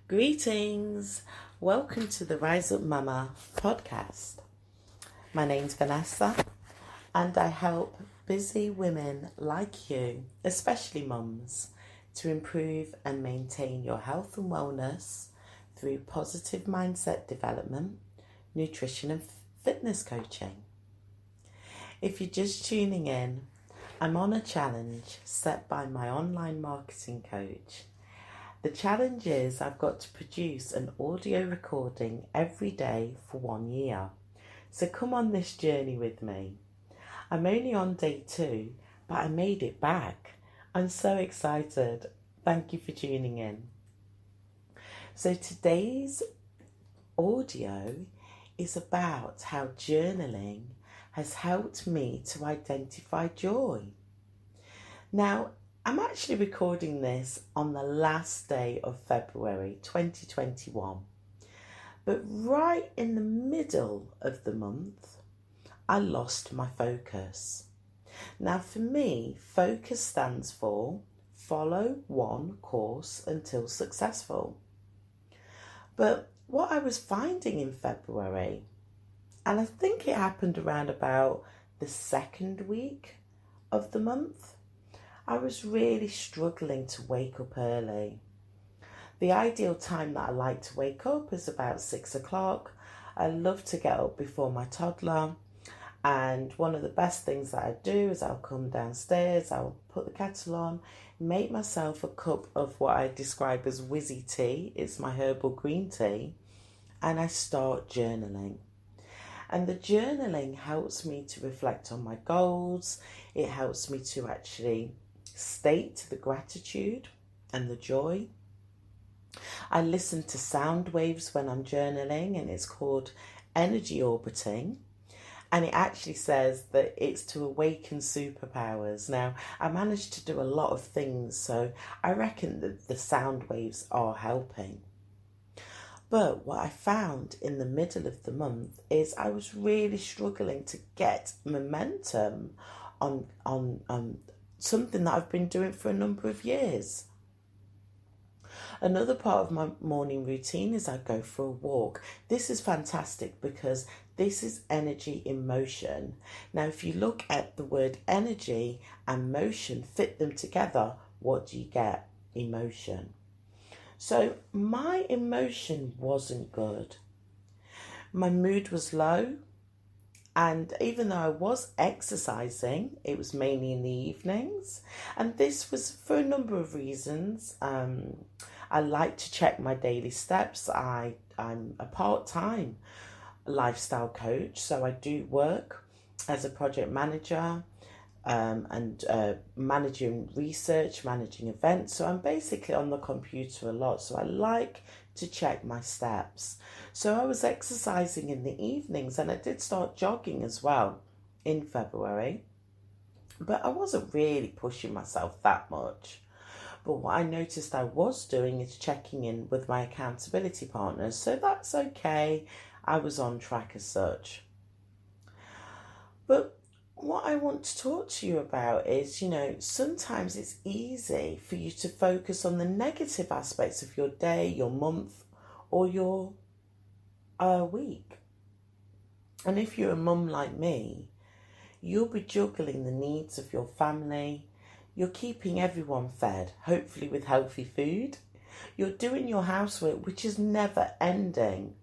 Greetings! Welcome to the Rise Up Mama podcast. My name's Vanessa and I help busy women like you, especially mums, to improve and maintain your health and wellness through positive mindset development, nutrition and fitness coaching. If you're just tuning in, I'm on a challenge set by my online marketing coach. The challenge is I've got to produce an audio recording every day for 1 year. So come on this journey with me. I'm only on day 2, but I made it back. I'm so excited. Thank you for tuning in. So today's audio is about how journaling has helped me to identify joy. Now, I'm actually recording this on the last day of February 2021. But right in the middle of the month, I lost my focus. Now for me, focus stands for follow one course until successful. But what I was finding in February, and I think it happened around about the second week of the month, I was really struggling to wake up early. The ideal time that I like to wake up is about 6 o'clock. I love to get up before my toddler. And one of the best things that I do is I'll come downstairs, I'll put the kettle on, make myself a cup of what I describe as whizzy tea. It's my herbal green tea. And I start journaling. And the journaling helps me to reflect on my goals. It helps me to actually state the gratitude and the joy. I listen to sound waves when I'm journaling, and it's called energy orbiting. And it actually says that it's to awaken superpowers. Now, I managed to do a lot of things, so I reckon that the sound waves are helping. But what I found in the middle of the month is I was really struggling to get momentum on something that I've been doing for a number of years. Another part of my morning routine is I go for a walk. This is fantastic because this is energy in motion. Now, if you look at the word energy and motion, fit them together, what do you get? Emotion. So my emotion wasn't good. My mood was low. And even though I was exercising, it was mainly in the evenings. And this was for a number of reasons. I like to check my daily steps. I'm a part-time lifestyle coach, so I do work as a project manager and managing research, managing events. So I'm basically on the computer a lot. So I like to check my steps. So I was exercising in the evenings, and I did start jogging as well in February. But I wasn't really pushing myself that much. But what I noticed I was doing is checking in with my accountability partners. So that's okay. I was on track as such. But what I want to talk to you about is, sometimes it's easy for you to focus on the negative aspects of your day, your month, or your week. And if you're a mum like me, you'll be juggling the needs of your family. You're keeping everyone fed, hopefully with healthy food. You're doing your housework, which is never ending.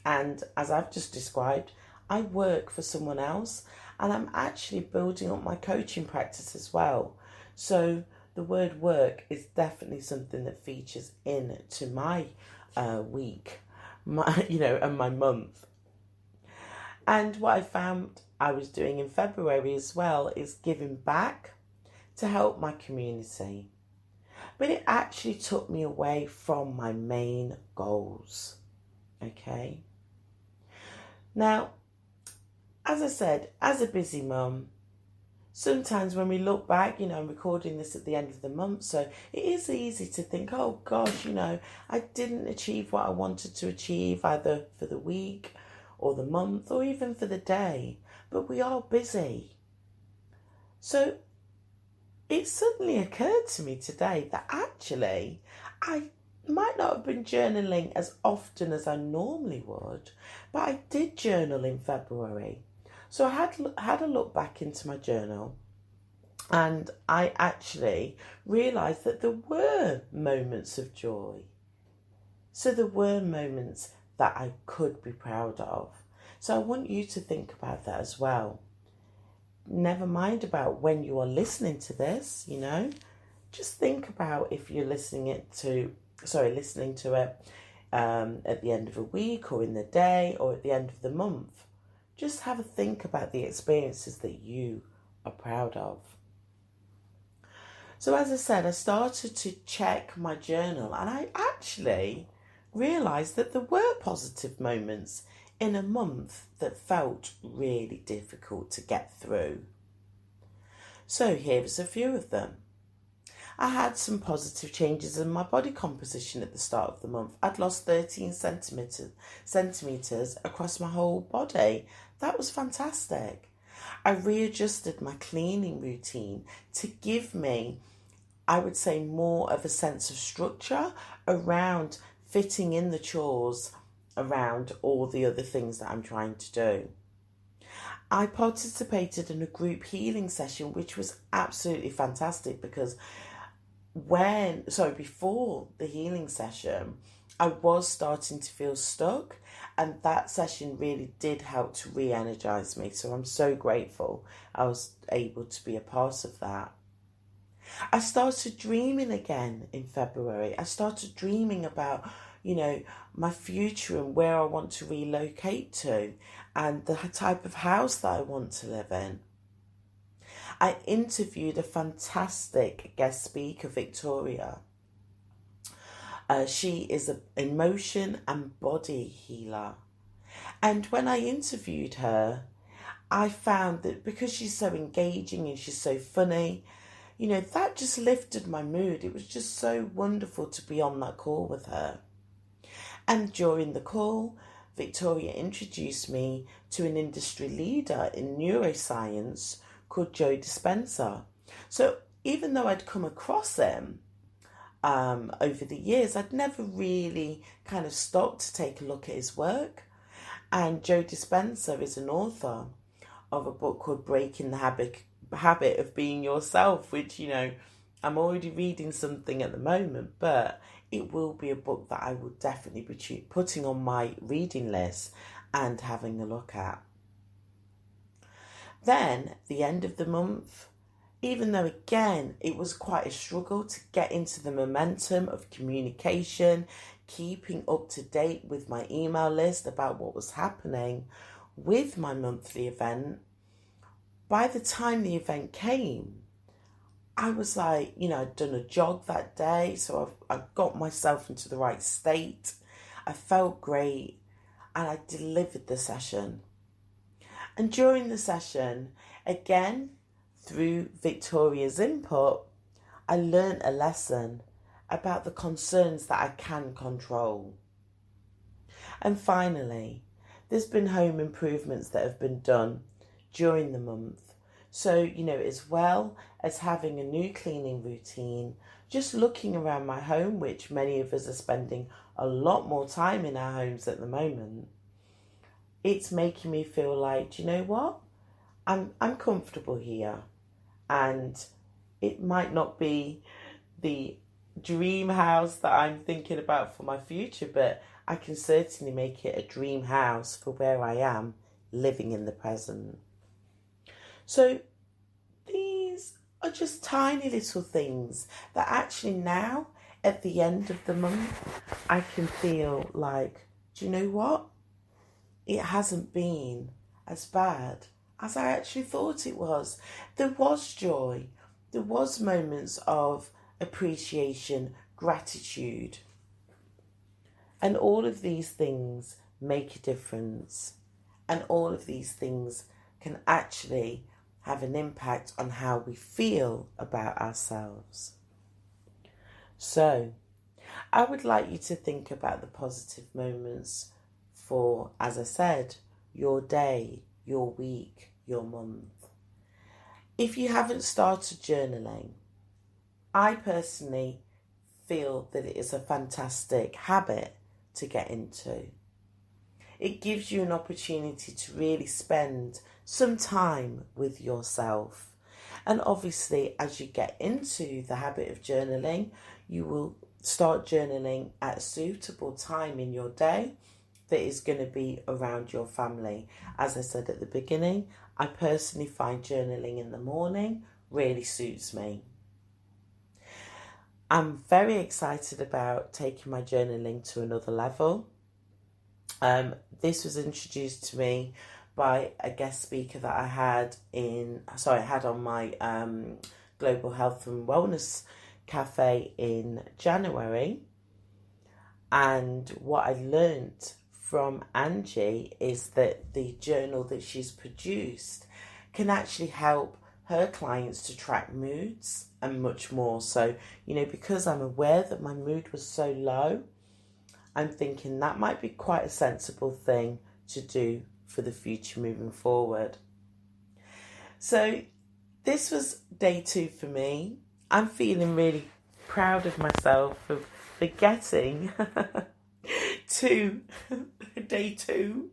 And as I've just described, I work for someone else, and I'm actually building up my coaching practice as well. So the word work is definitely something that features into my week, and my month. And what I found I was doing in February as well is giving back to help my community. But it actually took me away from my main goals. Okay? Now, as I said, as a busy mum, sometimes when we look back, I'm recording this at the end of the month, so it is easy to think, oh gosh, I didn't achieve what I wanted to achieve either for the week or the month or even for the day, but we are busy. So it suddenly occurred to me today that actually I might not have been journaling as often as I normally would, but I did journal in February. So I had a look back into my journal, and I actually realised that there were moments of joy. So there were moments that I could be proud of. So I want you to think about that as well. Never mind about when you are listening to this, just think about if you're listening to it at the end of a week, or in the day, or at the end of the month. Just have a think about the experiences that you are proud of. So as I said, I started to check my journal, and I actually realised that there were positive moments in a month that felt really difficult to get through. So here's a few of them. I had some positive changes in my body composition at the start of the month. I'd lost 13 centimetres across my whole body. That was fantastic. I readjusted my cleaning routine to give me, I would say, more of a sense of structure around fitting in the chores around all the other things that I'm trying to do. I participated in a group healing session, which was absolutely fantastic because before the healing session, I was starting to feel stuck, and that session really did help to re-energize me. So I'm so grateful I was able to be a part of that. I started dreaming again in February. I started dreaming about, my future and where I want to relocate to and the type of house that I want to live in. I interviewed a fantastic guest speaker, Victoria. She is an emotion and body healer. And when I interviewed her, I found that because she's so engaging and she's so funny, that just lifted my mood. It was just so wonderful to be on that call with her. And during the call, Victoria introduced me to an industry leader in neuroscience called Joe Dispenza. So even though I'd come across him over the years, I'd never really kind of stopped to take a look at his work. And Joe Dispenza is an author of a book called Breaking the Habit of Being Yourself, which, I'm already reading something at the moment, but it will be a book that I will definitely be putting on my reading list and having a look at. Then, the end of the month, even though again it was quite a struggle to get into the momentum of communication, keeping up to date with my email list about what was happening with my monthly event, by the time the event came, I was like, I'd done a jog that day, so I got myself into the right state. I felt great, and I delivered the session. And during the session, again, through Victoria's input, I learned a lesson about the concerns that I can control. And finally, there's been home improvements that have been done during the month. So, as well as having a new cleaning routine, just looking around my home, which many of us are spending a lot more time in our homes at the moment, it's making me feel like, do you know what? I'm comfortable here. And it might not be the dream house that I'm thinking about for my future, but I can certainly make it a dream house for where I am living in the present. So these are just tiny little things that actually now, at the end of the month, I can feel like, do you know what? It hasn't been as bad as I actually thought it was. There was joy. There was moments of appreciation, gratitude. And all of these things make a difference. And all of these things can actually have an impact on how we feel about ourselves. So, I would like you to think about the positive moments for, as I said, your day, your week, your month. If you haven't started journaling, I personally feel that it is a fantastic habit to get into. It gives you an opportunity to really spend some time with yourself. And obviously, as you get into the habit of journaling, you will start journaling at a suitable time in your day that is going to be around your family. As I said at the beginning, I personally find journaling in the morning really suits me. I'm very excited about taking my journaling to another level. This was introduced to me by a guest speaker that I had on my Global Health and Wellness Cafe in January. And what I learned from Angie is that the journal that she's produced can actually help her clients to track moods and much more. So, because I'm aware that my mood was so low, I'm thinking that might be quite a sensible thing to do for the future moving forward. So this was day 2 for me. I'm feeling really proud of myself for getting to day 2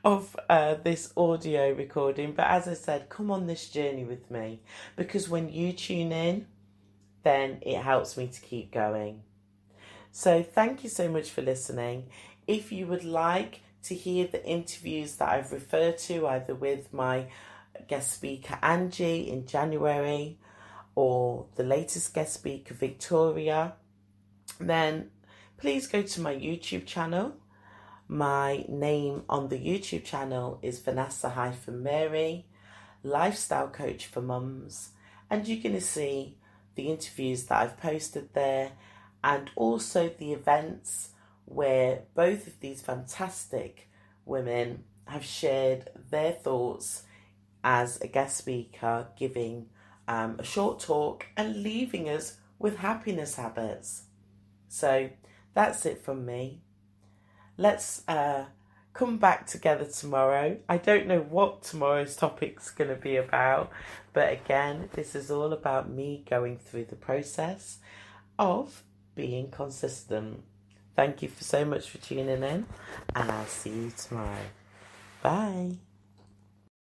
of this audio recording. But as I said, come on this journey with me, because when you tune in, then it helps me to keep going. So thank you so much for listening. If you would like to hear the interviews that I've referred to, either with my guest speaker Angie in January or the latest guest speaker Victoria, then please go to my YouTube channel. My name on the YouTube channel is Vanessa-Mary, Lifestyle Coach for Mums, and you're going to see the interviews that I've posted there, and also the events where both of these fantastic women have shared their thoughts as a guest speaker, giving a short talk and leaving us with happiness habits. So that's it from me. Let's come back together tomorrow. I don't know what tomorrow's topic's going to be about, but again, this is all about me going through the process of being consistent. Thank you so much for tuning in, and I'll see you tomorrow. Bye.